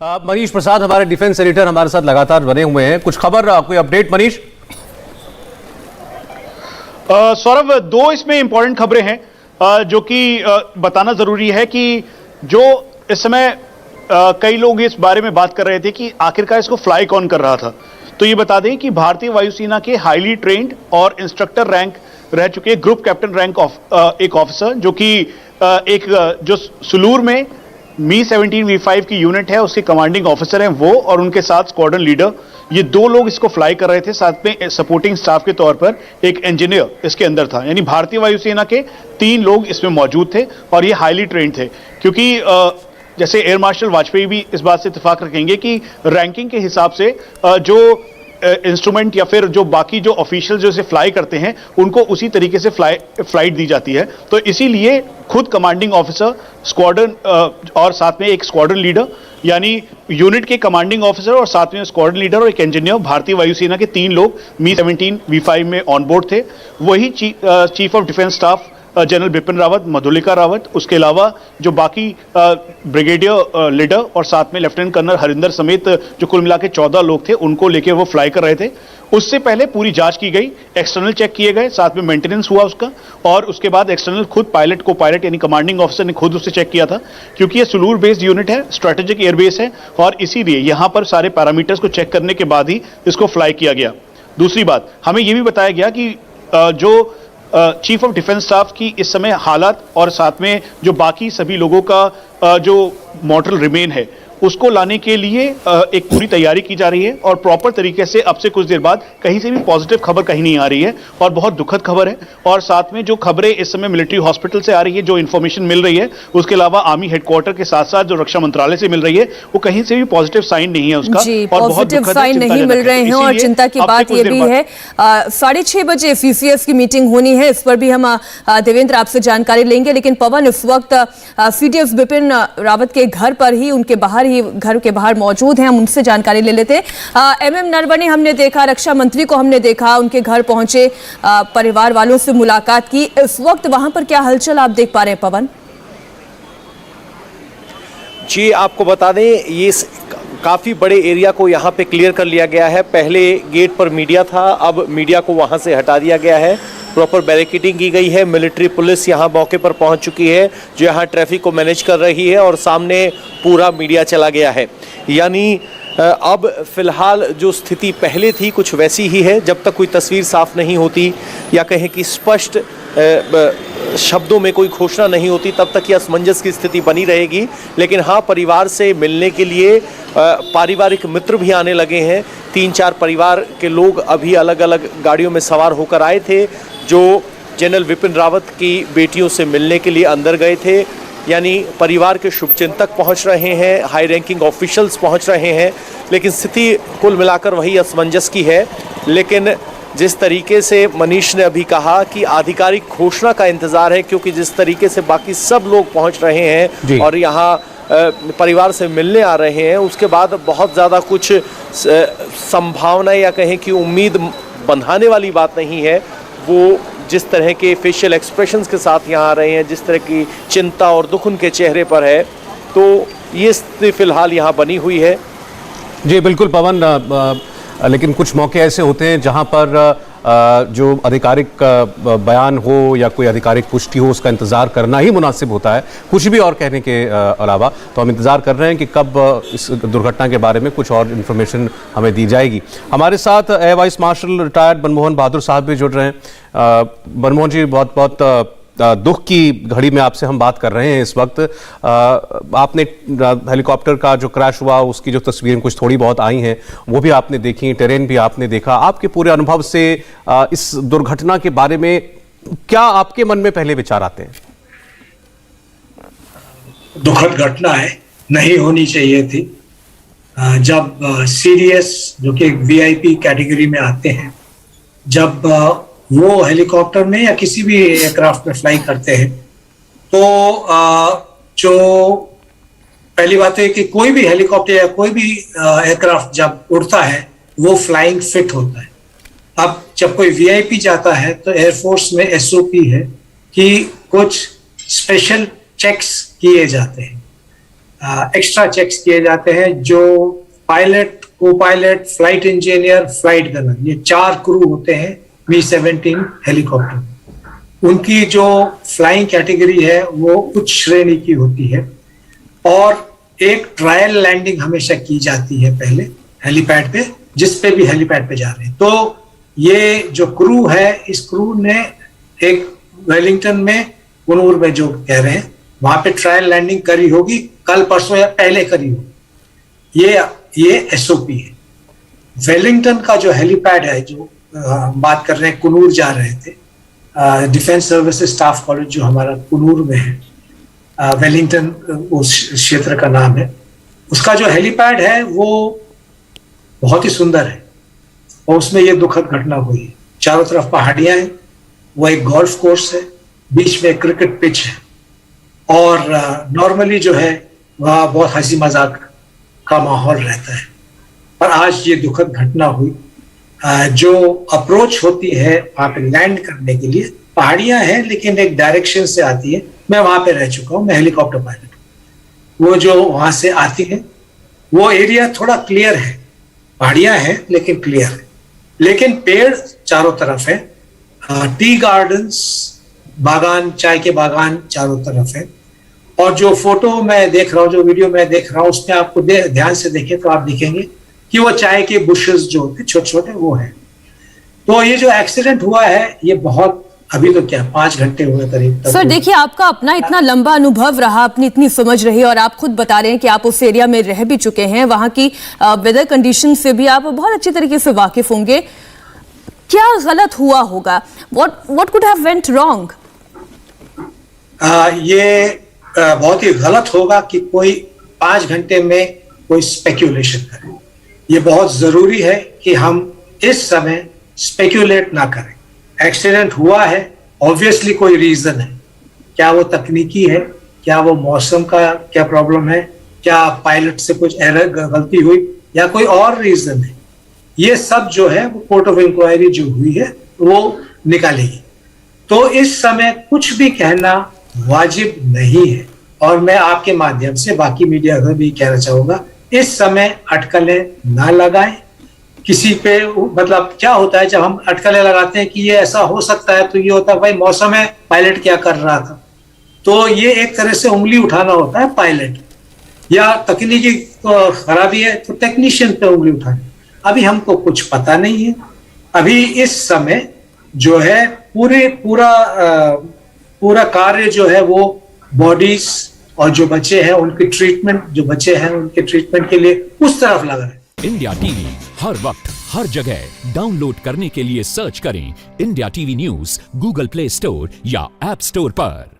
मनीष प्रसाद हमारे defence editor हमारे साथ लगातार बने हुए हैं। कुछ खबर, कोई अपडेट मनीष? सौरभ, दो इसमें इंपॉर्टेंट खबरें हैं जो कि बताना जरूरी है कि जो इस समय कई लोग इस बारे में बात कर रहे थे कि आखिरकार इसको फ्लाई कौन कर रहा था। तो ये बता दें कि भारतीय वायुसेना के हाईली ट्रेंड और इंस्ट्रक्टर रैंक रह चुके ग्रुप कैप्टन रैंक एक ऑफिसर जो कि एक जो सुलूर में मी-17V5 की यूनिट है उसके कमांडिंग ऑफिसर हैं वो, और उनके साथ स्क्वाड्रन लीडर, ये दो लोग इसको फ्लाई कर रहे थे। साथ में सपोर्टिंग स्टाफ के तौर पर एक इंजीनियर इसके अंदर था। यानी भारतीय वायुसेना के 3 लोग इसमें मौजूद थे और ये हाईली ट्रेंड थे, क्योंकि जैसे एयर मार्शल वाजपेयी भी इस बात से इत्तेफाक रखेंगे कि रैंकिंग के हिसाब से जो इंस्ट्रूमेंट या फिर जो बाकी जो ऑफिशियल जो इसे फ्लाई करते हैं उनको उसी तरीके से फ्लाइट दी जाती है। तो इसीलिए खुद कमांडिंग ऑफिसर, स्क्वाड्रन और साथ में एक स्क्वाड्रन लीडर, यानी यूनिट के कमांडिंग ऑफिसर और साथ में स्क्वाड्रन लीडर और एक इंजीनियर, भारतीय वायुसेना के 3 लोग मी-17V5 में ऑन बोर्ड थे। वही chief of defence staff general Bipin Rawat, Madhulika Rawat, उसके अलावा जो बाकी ब्रिगेडियर लीडर और साथ में लेफ्टिनेंट कर्नल हरिंदर समेत जो कुल मिला के 14 लोग थे, उनको लेकर वो फ्लाई कर रहे थे। उससे पहले पूरी जांच की गई, एक्सटर्नल चेक किए गए, साथ में मेंटेनेंस हुआ उसका, और उसके बाद एक्सटर्नल खुद पायलट को पायलट यानी कमांडिंग ऑफिसर ने खुद उससे चेक किया था, क्योंकि ये सुलूर बेस्ड यूनिट है, स्ट्रेटेजिक एयरबेस है, और इसीलिए यहां पर सारे पैरामीटर्स को चेक करने के बाद ही इसको फ्लाई किया गया। दूसरी बात, हमें यह भी बताया गया कि जो चीफ ऑफ डिफेंस स्टाफ की इस समय हालात और साथ में जो बाकी सभी लोगों का जो मॉडल रिमेन है उसको लाने के लिए एक पूरी तैयारी की जा रही है, और प्रॉपर तरीके से अब से कुछ देर बाद कहीं से भी पॉजिटिव खबर कहीं नहीं आ रही है, और बहुत दुखद खबर है। और साथ में जो खबरें इस समय मिलिट्री हॉस्पिटल से आ रही है, जो इन्फॉर्मेशन मिल रही है, उसके अलावा आर्मी हेडक्वार्टर के साथ साथ जो रक्षा मंत्रालय से मिल रही है, वो कहीं से भी पॉजिटिव साइन नहीं है उसका, और बहुत दुखद साइन नहीं मिल रहे हैं। और चिंता की बात ये भी है 6:30 बजे सीसीएस की मीटिंग होनी है, इस पर भी हम देवेंद्र आपसे जानकारी लेंगे। लेकिन पवन, इस वक्त सीडीएस बिपिन रावत के घर पर ही, उनके बाहर ही, घर के बाहर मौजूद हैं, हम उनसे जानकारी ले लेते हैं। एमएम नरवणे हमने देखा, रक्षा मंत्री को हमने देखा, उनके घर पहुंचे, परिवार वालों से मुलाकात की। इस वक्त वहां पर क्या हलचल आप देख पा रहे हैं पवन? जी, आपको बता दें, ये काफ़ी बड़े एरिया को यहाँ पे क्लियर कर लिया गया है। पहले गेट पर मीडिया था, अब मीडिया को वहाँ से हटा दिया गया है। प्रॉपर बैरिकेडिंग की गई है, मिलिट्री पुलिस यहाँ मौके पर पहुँच चुकी है जो यहाँ ट्रैफिक को मैनेज कर रही है, और सामने पूरा मीडिया चला गया है। यानी अब फिलहाल जो स्थिति पहले थी कुछ वैसी ही है। जब तक कोई तस्वीर साफ नहीं होती या कहें कि स्पष्ट शब्दों में कोई घोषणा नहीं होती, तब तक यह असमंजस की स्थिति बनी रहेगी। लेकिन हाँ, परिवार से मिलने के लिए पारिवारिक मित्र भी आने लगे हैं। 3-4 परिवार के लोग अभी अलग अलग गाड़ियों में सवार होकर आए थे, जो जनरल विपिन रावत की बेटियों से मिलने के लिए अंदर गए थे। यानी परिवार के शुभचिंतक पहुंच रहे हैं, हाई रैंकिंग ऑफिशियल्स पहुंच रहे हैं, लेकिन स्थिति कुल मिलाकर वही असमंजस की है। लेकिन जिस तरीके से मनीष ने अभी कहा कि आधिकारिक घोषणा का इंतजार है, क्योंकि जिस तरीके से बाकी सब लोग पहुंच रहे हैं और यहाँ परिवार से मिलने आ रहे हैं, उसके बाद बहुत ज़्यादा कुछ संभावना या कहें कि उम्मीद बंधाने वाली बात नहीं है। वो जिस तरह के फेशियल एक्सप्रेशंस के साथ यहाँ आ रहे हैं, जिस तरह की चिंता और दुख उनके चेहरे पर है, तो ये स्थिति फिलहाल यहाँ बनी हुई है। जी बिल्कुल पवन, लेकिन कुछ मौके ऐसे होते हैं जहां पर जो आधिकारिक बयान हो या कोई आधिकारिक पुष्टि हो, उसका इंतजार करना ही मुनासिब होता है, कुछ भी और कहने के अलावा। तो हम इंतजार कर रहे हैं कि कब इस दुर्घटना के बारे में कुछ और इन्फॉर्मेशन हमें दी जाएगी। हमारे साथ air vice marshal retired Manmohan Bahadur साहब भी जुड़ रहे हैं। मनमोहन जी, बहुत बहुत दुख की घड़ी में आपसे हम बात कर रहे हैं इस वक्त। आपने हेलीकॉप्टर का जो क्रैश हुआ उसकी जो तस्वीरें कुछ थोड़ी बहुत आई हैं वो भी आपने देखी, टेरेन भी आपने देखा। आपके पूरे अनुभव से इस दुर्घटना के बारे में क्या आपके मन में पहले विचार आते हैं? दुखद घटना है, नहीं होनी चाहिए थी। जब सीडीएस जो कि वीआईपी कैटेगरी में आते हैं, जब वो हेलीकॉप्टर में या किसी भी एयरक्राफ्ट में फ्लाई करते हैं, तो जो पहली बात है कि कोई भी हेलीकॉप्टर या कोई भी एयरक्राफ्ट जब उड़ता है वो फ्लाइंग फिट होता है। अब जब कोई वीआईपी जाता है तो एयरफोर्स में एसओपी है कि कुछ स्पेशल चेक्स किए जाते हैं। एक्स्ट्रा चेक्स किए जाते हैं। जो पायलट, को pilot, flight engineer, flight gunner, ये 4 क्रू होते हैं V-17 हेलीकॉप्टर। उनकी जो फ्लाइंग कैटेगरी है वो उच्च श्रेणी की होती है और एक ट्रायल लैंडिंग हमेशा की जाती है पहले हेलीपैड पे, जिस पे भी हेलीपैड पे जा रहे हैं। तो ये जो क्रू है, इस क्रू ने एक वेलिंगटन में, कुनूर में जो कह रहे हैं, वहां पे ट्रायल लैंडिंग करी होगी, कल परसों या पहले करी होगी। ये एसओपी है। वेलिंगटन का जो हेलीपैड है, जो बात कर रहे हैं, कुनूर जा रहे थे, डिफेंस सर्विसेज स्टाफ कॉलेज जो हमारा कुनूर में है, वेलिंगटन उस क्षेत्र का नाम है, उसका जो हेलीपैड है वो बहुत ही सुंदर है और उसमें ये दुखद घटना हुई है। चारों तरफ पहाड़ियां हैं, वो एक गोल्फ कोर्स है, बीच में क्रिकेट पिच है और नॉर्मली जो है वहाँ बहुत हंसी मजाक का माहौल रहता है। पर आज ये दुखद घटना हुई। जो अप्रोच होती है वहां पे लैंड करने के लिए, पहाड़ियां हैं लेकिन एक डायरेक्शन से आती है। मैं वहां पे रह चुका हूँ, मैं हेलीकॉप्टर पायलट हूँ। वो जो वहां से आती है वो एरिया थोड़ा क्लियर है, पहाड़ियां हैं लेकिन क्लियर है, लेकिन पेड़ चारों तरफ है, टी गार्डन्स, बागान, चाय के बागान चारों तरफ है। और जो फोटो मैं देख रहा हूँ, जो वीडियो मैं देख रहा हूँ, उसमें आपको ध्यान से देखें तो आप दिखेंगे कि वो चाय के बुशेस जो होते छोटे छोटे वो है। तो ये जो एक्सीडेंट हुआ है ये बहुत, अभी तो क्या 5 घंटे हुए करीब। सर देखिए, आपका अपना इतना लंबा अनुभव रहा, अपनी इतनी समझ रही और आप खुद बता रहे हैं कि आप उस एरिया में रह भी चुके हैं, वहां की वेदर कंडीशन से भी आप बहुत अच्छी तरीके से वाकिफ होंगे। क्या गलत हुआ होगा? What could have went wrong? ये बहुत ही गलत होगा कि कोई 5 घंटे में कोई स्पेक्यूलेशन करे। ये बहुत जरूरी है कि हम इस समय स्पेक्यूलेट ना करें। एक्सीडेंट हुआ है, ऑब्वियसली कोई रीजन है। क्या वो तकनीकी है, क्या वो मौसम का क्या प्रॉब्लम है, क्या पायलट से कुछ एरर गलती हुई, या कोई और रीजन है, ये सब जो है वो कोर्ट ऑफ इंक्वायरी जो हुई है वो निकालेगी। तो इस समय कुछ भी कहना वाजिब नहीं है और मैं आपके माध्यम से बाकी मीडिया को भी कहना चाहूंगा, इस समय अटकलें ना लगाएं किसी पे। मतलब क्या होता है जब हम अटकलें लगाते हैं कि ये ऐसा हो सकता है, तो ये होता है भाई मौसम है, पायलट क्या कर रहा था। तो ये एक तरह से उंगली उठाना होता है पायलट, या तकनीकी खराबी है तो टेक्नीशियन पे उंगली उठानी। अभी हमको कुछ पता नहीं है। अभी इस समय जो है पूरा कार्य जो है वो बॉडीज और जो बच्चे हैं उनकी ट्रीटमेंट, जो बच्चे हैं उनके ट्रीटमेंट के लिए उस तरफ लगा है। इंडिया टीवी हर वक्त हर जगह डाउनलोड करने के लिए सर्च करें India TV news Google play store या ऐप स्टोर पर।